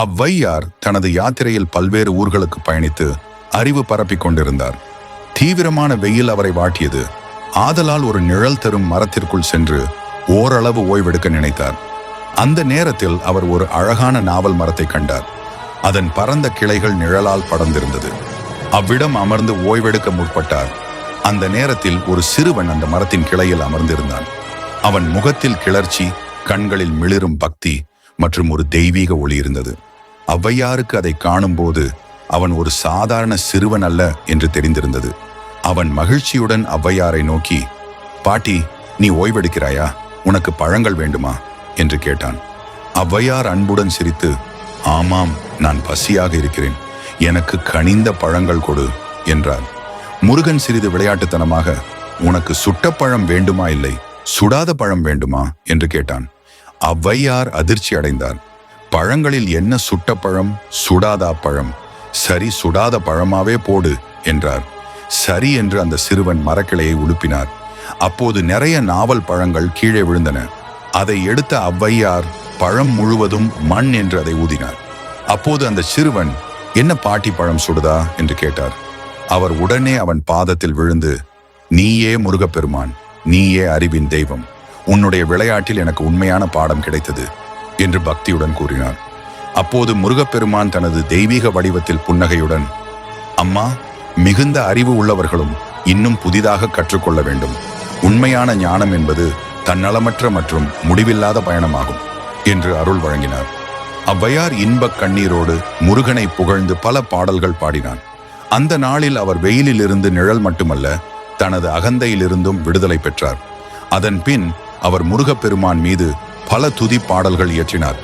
அவ்வையார் தனது யாத்திரையில் பல்வேறு ஊர்களுக்கு பயணித்து அறிவு பரப்பிக் கொண்டிருந்தார். தீவிரமான வெயில் அவரை வாட்டியது. ஆதலால் ஒரு நிழல் தரும் மரத்திற்குள் சென்று ஓரளவு ஓய்வெடுக்க நினைத்தார். அந்த நேரத்தில் அவர் ஒரு அழகான நாவல் மரத்தை கண்டார். அதன் பரந்த கிளைகள் நிழலால் படர்ந்திருந்தது. அவ்விடம் அமர்ந்து ஓய்வெடுக்க முற்பட்டார். அந்த நேரத்தில் ஒரு சிறுவன் அந்த மரத்தின் கிளையில் அமர்ந்திருந்தான். அவன் முகத்தில் கிளர்ச்சி, கண்களில் மிளிரும் பக்தி மற்றும் ஒரு தெய்வீக ஒளி இருந்தது. ஔவையாருக்கு அதை காணும்போது அவன் ஒரு சாதாரண சிறுவன் அல்ல என்று தெரிந்திருந்தது. அவன் மகிழ்ச்சியுடன் ஔவையாரை நோக்கி, பாட்டி, நீ ஓய்வெடுக்கிறாயா? உனக்கு பழங்கள் வேண்டுமா என்று கேட்டான். ஔவையார் அன்புடன் சிரித்து, ஆமாம், நான் பசியாக இருக்கிறேன், எனக்கு கனிந்த பழங்கள் கொடு என்றார். முருகன் சிறிது விளையாட்டுத்தனமாக, உனக்கு சுட்ட பழம் வேண்டுமா இல்லை சுடாத பழம் வேண்டுமா என்று கேட்டான். ஔவையார் அதிர்ச்சி அடைந்தார். பழங்களில் என்ன சுட்ட பழம், சுடாதா பழம்? சரி, சுடாத பழமாவே போடு என்றார். சரி என்று அந்த சிறுவன் மரக்கிளையை உலுப்பினார். அப்போது நிறைய நாவல் பழங்கள் கீழே விழுந்தன. அதை எடுத்த ஔவையார் பழம் முழுவதும் மண் என்று அதை ஊதினார். அப்போது அந்த சிறுவன், என்ன பாட்டி, பழம் சுடுதா என்று கேட்டார். அவர் உடனே அவன் பாதத்தில் விழுந்து, நீயே முருகப்பெருமான், நீயே அறிவின் தெய்வம், உன்னுடைய விளையாட்டில் எனக்கு உண்மையான பாடம் கிடைத்தது என்று பக்தியுடன் கூறினார். அப்போது முருகப்பெருமான் தனது தெய்வீக வடிவத்தில் புன்னகையுடன், அம்மா, மிகுந்த அறிவு உள்ளவர்களும் இன்னும் புதிதாக கற்றுக்கொள்ள வேண்டும். உண்மையான ஞானம் என்பது தன்னலமற்ற மற்றும் முடிவில்லாத பயணமாகும் என்று அருள் வழங்கினார். ஔவையார் இன்பக் கண்ணீரோடு முருகனை புகழ்ந்து பல பாடல்கள் பாடினான். அந்த நாளில் அவர் வெயிலிலிருந்து நிழல் மட்டுமல்ல, தனது அகந்தையிலிருந்தும் விடுதலை பெற்றார். அதன் பின் அவர் முருகப்பெருமான் மீது பல துதி பாடல்கள் இயற்றினார்.